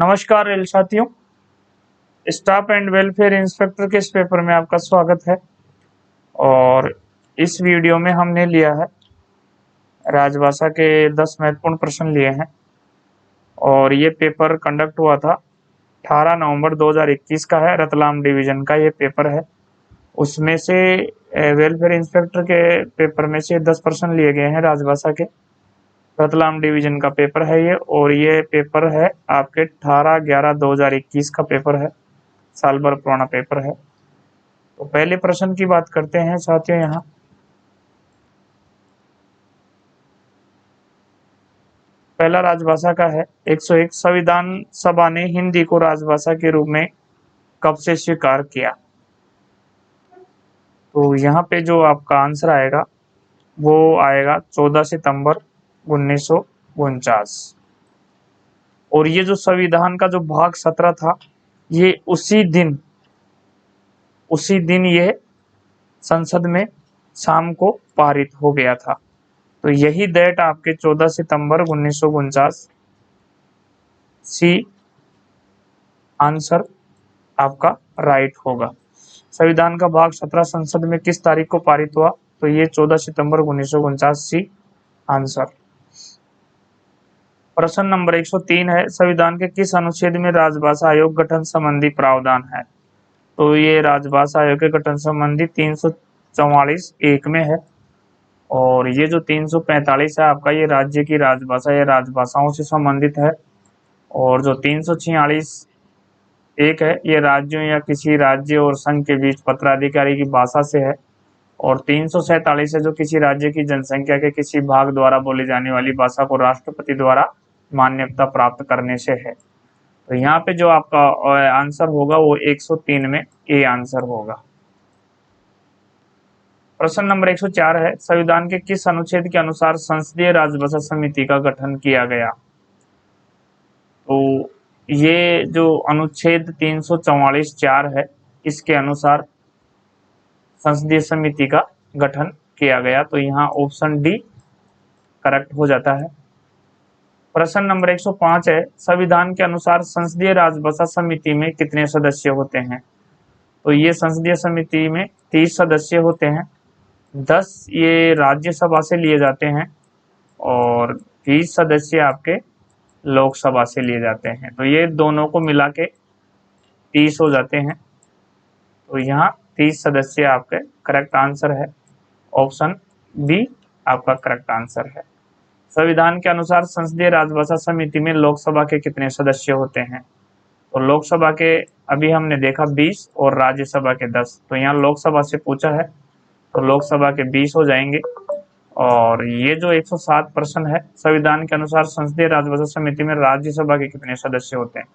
नमस्कार रेल साथियों, staff and welfare inspector के इस पेपर में आपका स्वागत है। और इस वीडियो में हमने लिया है राजभाषा के 10 महत्वपूर्ण प्रश्न लिए हैं और ये पेपर कंडक्ट हुआ था 18 नवंबर 2021 का है। रतलाम डिवीजन का ये पेपर है। उसमें से वेलफेयर इंस्पेक्टर के पेपर में से 10 प्रश्न लिए गए हैं राजभाषा के। रतलाम डिवीजन का पेपर है ये, और ये पेपर है आपके 18/11/2021 का पेपर है, साल भर पुराना पेपर है। तो पहले प्रश्न की बात करते हैं साथियों। यहाँ पहला राजभाषा का है 101। संविधान सभा ने हिंदी को राजभाषा के रूप में कब से स्वीकार किया? तो यहाँ पे जो आपका आंसर आएगा वो आएगा 14 सितंबर 1949। और ये जो संविधान का जो भाग 17 था, ये उसी दिन ये संसद में शाम को पारित हो गया था। तो यही डेट आपके 14 सितंबर 1949 सी आंसर आपका राइट होगा। संविधान का भाग 17 संसद में किस तारीख को पारित हुआ? तो ये 14 सितंबर 1949 सी आंसर। प्रश्न नंबर 103 है, संविधान के किस अनुच्छेद में राजभाषा आयोग गठन संबंधी प्रावधान है? तो ये राजभाषा आयोग के गठन संबंधी 344(1) में है। और ये जो 345 है आपका, ये राज्य की राजभाषा या राजभाषाओं से संबंधित है। और जो 346(1) है, ये राज्यों या किसी राज्य और संघ के बीच पत्राधिकारी की भाषा से है। और 347 है जो किसी राज्य की जनसंख्या के किसी भाग द्वारा बोली जाने वाली भाषा को राष्ट्रपति द्वारा मान्यता प्राप्त करने से है। तो यहाँ पे जो आपका आंसर होगा वो 103 में ए आंसर होगा। प्रश्न नंबर 104 है, संविधान के किस अनुच्छेद के अनुसार संसदीय राजभाषा समिति का गठन किया गया? तो ये जो अनुच्छेद 344(4) है, इसके अनुसार संसदीय समिति का गठन किया गया। तो यहाँ ऑप्शन डी करेक्ट हो जाता है। प्रश्न नंबर 105 है, संविधान के अनुसार संसदीय राजभाषा समिति में कितने सदस्य होते हैं? तो ये संसदीय समिति में 30 सदस्य होते हैं। 10 ये राज्यसभा से लिए जाते हैं और 20 सदस्य आपके लोकसभा से लिए जाते हैं। तो ये दोनों को मिला के 30 हो जाते हैं। तो यहाँ 30 सदस्य आपके करेक्ट आंसर है। ऑप्शन बी आपका करेक्ट आंसर है। संविधान के अनुसार संसदीय राजभाषा समिति में लोकसभा के कितने सदस्य होते हैं? तो लोकसभा के अभी हमने देखा 20 और राज्यसभा के 10। तो यहाँ लोकसभा से पूछा है तो लोकसभा के 20 हो जाएंगे। और ये जो 107 प्रश्न है, संविधान के अनुसार संसदीय राजभाषा समिति में राज्यसभा के कितने सदस्य होते हैं?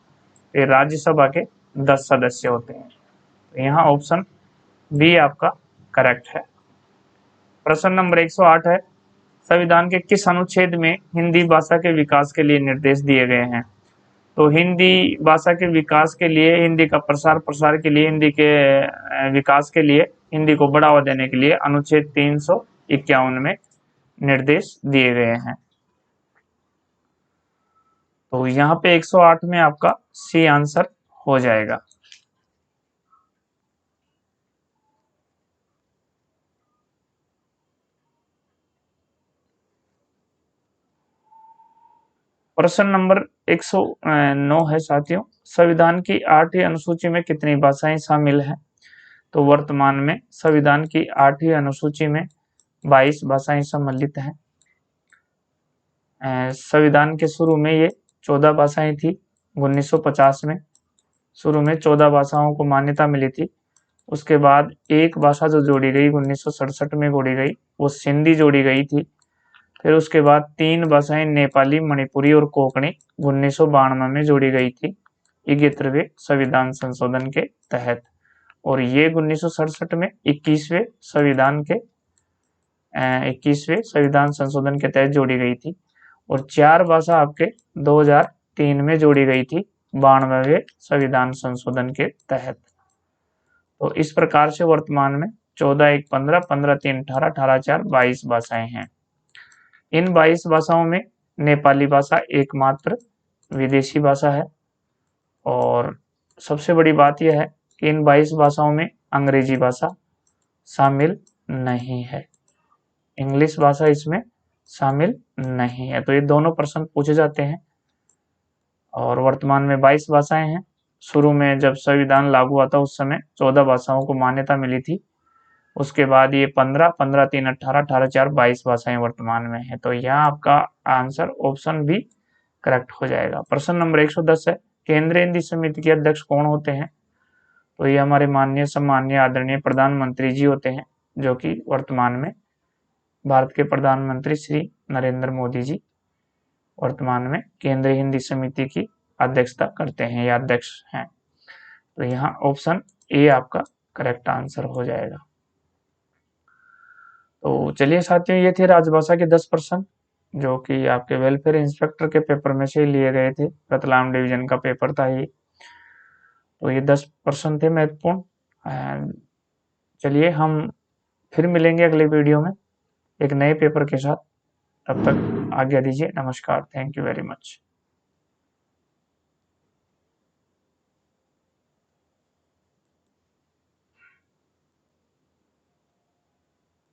ये राज्यसभा के 10 सदस्य होते हैं। तो यहाँ ऑप्शन बी आपका करेक्ट है। प्रश्न नंबर 108 है, संविधान के किस अनुच्छेद में हिंदी भाषा के विकास के लिए निर्देश दिए गए हैं? तो हिंदी भाषा के विकास के लिए, हिंदी का प्रसार के लिए, हिंदी के विकास के लिए, हिंदी को बढ़ावा देने के लिए अनुच्छेद 351 में निर्देश दिए गए हैं। तो यहाँ पे 108 में आपका सी आंसर हो जाएगा। प्रश्न नंबर 109 है साथियों, संविधान की 8वीं अनुसूची में कितनी भाषाएं शामिल हैं? तो वर्तमान में संविधान की 8वीं अनुसूची में 22 भाषाएं सम्मिलित हैं। संविधान के शुरू में ये 14 भाषाएं थी। 1950 में शुरू में 14 भाषाओं को मान्यता मिली थी। उसके बाद एक भाषा जो जोड़ी गई 1967 में जोड़ी गई, वो सिंधी जोड़ी गई थी। फिर उसके बाद 3 भाषाएं नेपाली, मणिपुरी और कोंकणी 1992 में जोड़ी गई थी 71वें संविधान संशोधन के तहत। और ये 1967 में 21वें संविधान संशोधन के तहत जोड़ी गई थी। और 4 भाषा आपके 2003 में जोड़ी गई थी 92वें संविधान संशोधन के तहत। तो इस प्रकार से वर्तमान में 14, 1, 15, 15, 3, 18, 18, 4, 22 भाषाएं हैं। इन 22 भाषाओं में नेपाली भाषा एकमात्र विदेशी भाषा है। और सबसे बड़ी बात यह है कि इन 22 भाषाओं में अंग्रेजी भाषा शामिल नहीं है, इंग्लिश भाषा इसमें शामिल नहीं है। तो ये दोनों प्रश्न पूछे जाते हैं। और वर्तमान में 22 भाषाएं हैं। शुरू में जब संविधान लागू हुआ था उस समय 14 भाषाओं को मान्यता मिली थी। उसके बाद ये 15, 15, 3, 18, 18, 4, 22 भाषाएं वर्तमान में है। तो यहाँ आपका आंसर ऑप्शन बी करेक्ट हो जाएगा। प्रश्न नंबर 110 है, केंद्रीय हिंदी समिति के अध्यक्ष कौन होते हैं? तो ये हमारे माननीय सम्माननीय आदरणीय प्रधानमंत्री जी होते हैं, जो कि वर्तमान में भारत के प्रधानमंत्री श्री नरेंद्र मोदी जी वर्तमान में केंद्रीय हिंदी समिति की अध्यक्षता करते हैं या अध्यक्ष हैं। तो यहाँ ऑप्शन ए आपका करेक्ट आंसर हो जाएगा। तो चलिए साथियों, ये थे राजभाषा के 10 प्रश्न जो कि आपके वेलफेयर इंस्पेक्टर के पेपर में से लिए गए थे। रतलाम डिवीजन का पेपर था ये। तो ये 10 प्रश्न थे महत्वपूर्ण। चलिए हम फिर मिलेंगे अगले वीडियो में एक नए पेपर के साथ। तब तक आज्ञा दीजिए। नमस्कार। Thank you very much.